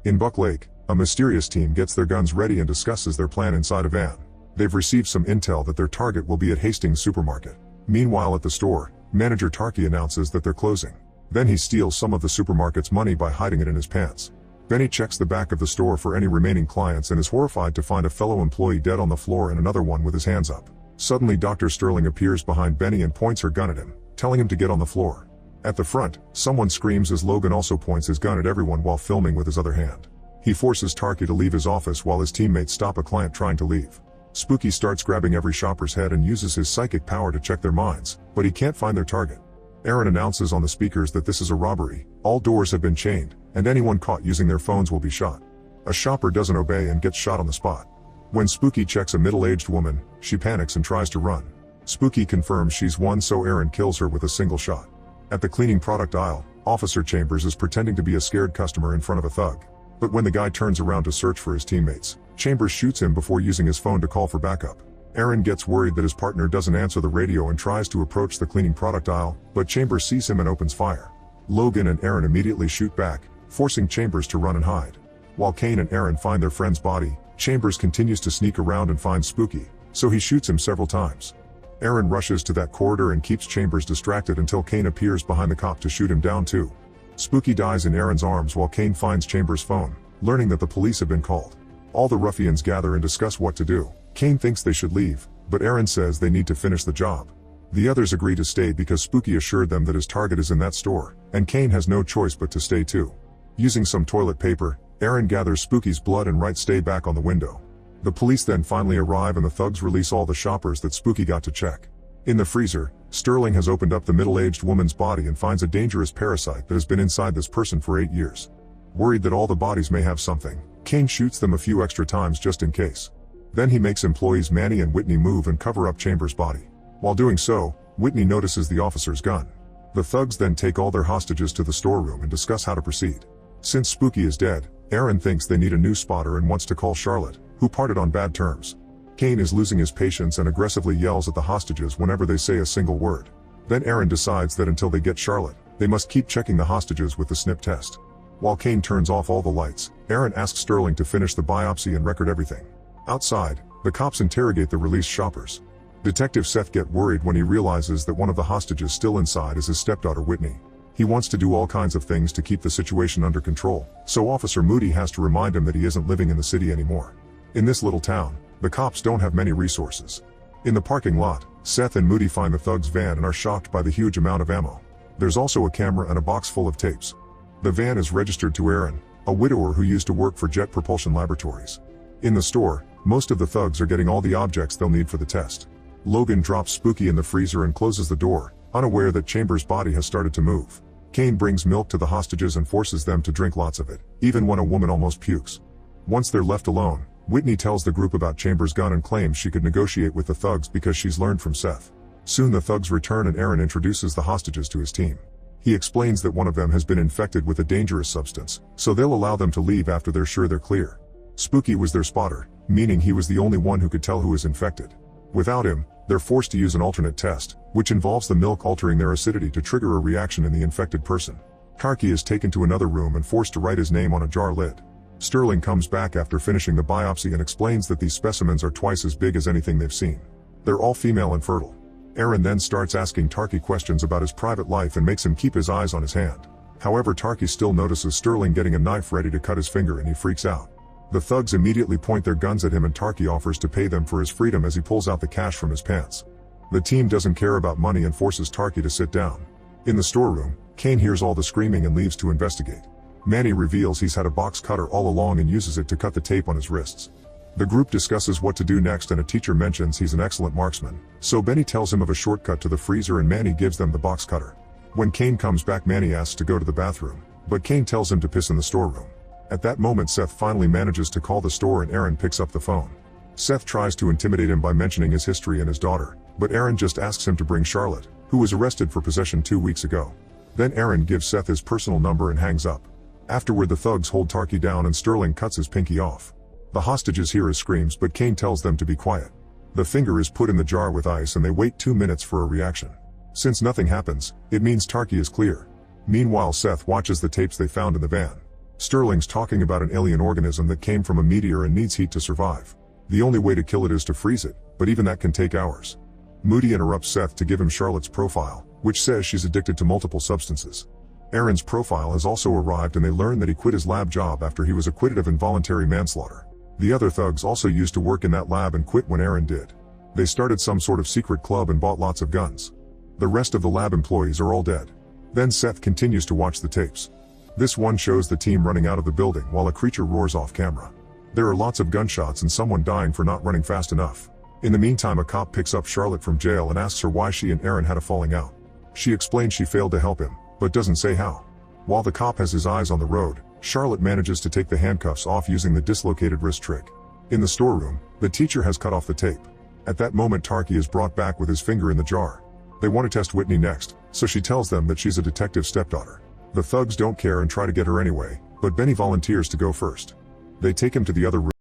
In Buck Lake, a mysterious team gets their guns ready and discusses their plan inside a van. They've received some intel that their target will be at Hastings Supermarket. Meanwhile at the store, manager Tarky announces that they're closing. Then he steals some of the supermarket's money by hiding it in his pants. Benny checks the back of the store for any remaining clients and is horrified to find a fellow employee dead on the floor and another one with his hands up. Suddenly Dr. Sterling appears behind Benny and points her gun at him, telling him to get on the floor. At the front, someone screams as Logan also points his gun at everyone while filming with his other hand. He forces Tarky to leave his office while his teammates stop a client trying to leave. Spooky starts grabbing every shopper's head and uses his psychic power to check their minds, but he can't find their target. Aaron announces on the speakers that this is a robbery, all doors have been chained, and anyone caught using their phones will be shot. A shopper doesn't obey and gets shot on the spot. When Spooky checks a middle-aged woman, she panics and tries to run. Spooky confirms she's won, so Aaron kills her with a single shot. At the cleaning product aisle, Officer Chambers is pretending to be a scared customer in front of a thug. But when the guy turns around to search for his teammates, Chambers shoots him before using his phone to call for backup. Aaron gets worried that his partner doesn't answer the radio and tries to approach the cleaning product aisle, but Chambers sees him and opens fire. Logan and Aaron immediately shoot back, forcing Chambers to run and hide. While Kane and Aaron find their friend's body, Chambers continues to sneak around and find Spooky, so he shoots him several times. Aaron rushes to that corridor and keeps Chambers distracted until Kane appears behind the cop to shoot him down too. Spooky dies in Aaron's arms while Kane finds Chambers' phone, learning that the police have been called. All the ruffians gather and discuss what to do. Kane thinks they should leave, but Aaron says they need to finish the job. The others agree to stay because Spooky assured them that his target is in that store, and Kane has no choice but to stay too. Using some toilet paper, Aaron gathers Spooky's blood and writes "stay back" on the window. The police then finally arrive and the thugs release all the shoppers that Spooky got to check. In the freezer, Sterling has opened up the middle-aged woman's body and finds a dangerous parasite that has been inside this person for 8 years. Worried that all the bodies may have something, Kane shoots them a few extra times just in case. Then he makes employees Manny and Whitney move and cover up Chambers' body. While doing so, Whitney notices the officer's gun. The thugs then take all their hostages to the storeroom and discuss how to proceed. Since Spooky is dead, Aaron thinks they need a new spotter and wants to call Charlotte, who parted on bad terms. Kane is losing his patience and aggressively yells at the hostages whenever they say a single word. Then Aaron decides that until they get Charlotte, they must keep checking the hostages with the snip test. While Kane turns off all the lights, Aaron asks Sterling to finish the biopsy and record everything. Outside, the cops interrogate the released shoppers. Detective Seth gets worried when he realizes that one of the hostages still inside is his stepdaughter Whitney. He wants to do all kinds of things to keep the situation under control, so Officer Moody has to remind him that he isn't living in the city anymore. In this little town, the cops don't have many resources. In the parking lot, Seth and Moody find the thugs' van and are shocked by the huge amount of ammo. There's also a camera and a box full of tapes. The van is registered to Aaron, a widower who used to work for Jet Propulsion Laboratories. In the store, most of the thugs are getting all the objects they'll need for the test. Logan drops Spooky in the freezer and closes the door, unaware that Chambers' body has started to move. Kane brings milk to the hostages and forces them to drink lots of it, even when a woman almost pukes. Once they're left alone, Whitney tells the group about Chambers' gun and claims she could negotiate with the thugs because she's learned from Seth. Soon the thugs return and Aaron introduces the hostages to his team. He explains that one of them has been infected with a dangerous substance, so they'll allow them to leave after they're sure they're clear. Spooky was their spotter, meaning he was the only one who could tell who is infected. Without him, they're forced to use an alternate test, which involves the milk altering their acidity to trigger a reaction in the infected person. Tarky is taken to another room and forced to write his name on a jar lid. Sterling comes back after finishing the biopsy and explains that these specimens are twice as big as anything they've seen. They're all female and fertile. Aaron then starts asking Tarky questions about his private life and makes him keep his eyes on his hand. However, Tarky still notices Sterling getting a knife ready to cut his finger and he freaks out. The thugs immediately point their guns at him and Tarky offers to pay them for his freedom as he pulls out the cash from his pants. The team doesn't care about money and forces Tarky to sit down. In the storeroom, Kane hears all the screaming and leaves to investigate. Manny reveals he's had a box cutter all along and uses it to cut the tape on his wrists. The group discusses what to do next and a teacher mentions he's an excellent marksman, so Benny tells him of a shortcut to the freezer and Manny gives them the box cutter. When Kane comes back, Manny asks to go to the bathroom, but Kane tells him to piss in the storeroom. At that moment, Seth finally manages to call the store and Aaron picks up the phone. Seth tries to intimidate him by mentioning his history and his daughter, but Aaron just asks him to bring Charlotte, who was arrested for possession 2 weeks ago. Then Aaron gives Seth his personal number and hangs up. Afterward, the thugs hold Tarky down and Sterling cuts his pinky off. The hostages hear his screams, but Kane tells them to be quiet. The finger is put in the jar with ice and they wait 2 minutes for a reaction. Since nothing happens, it means Tarky is clear. Meanwhile, Seth watches the tapes they found in the van. Sterling's talking about an alien organism that came from a meteor and needs heat to survive. The only way to kill it is to freeze it, but even that can take hours. Moody interrupts Seth to give him Charlotte's profile, which says she's addicted to multiple substances. Aaron's profile has also arrived and they learn that he quit his lab job after he was acquitted of involuntary manslaughter. The other thugs also used to work in that lab and quit when Aaron did. They started some sort of secret club and bought lots of guns. The rest of the lab employees are all dead. Then Seth continues to watch the tapes. This one shows the team running out of the building while a creature roars off camera. There are lots of gunshots and someone dying for not running fast enough. In the meantime, a cop picks up Charlotte from jail and asks her why she and Aaron had a falling out. She explains she failed to help him, but doesn't say how. While the cop has his eyes on the road, Charlotte manages to take the handcuffs off using the dislocated wrist trick. In the storeroom, the teacher has cut off the tape. At that moment, Tarky is brought back with his finger in the jar. They want to test Whitney next, so she tells them that she's a detective's stepdaughter. The thugs don't care and try to get her anyway, but Benny volunteers to go first. They take him to the other room.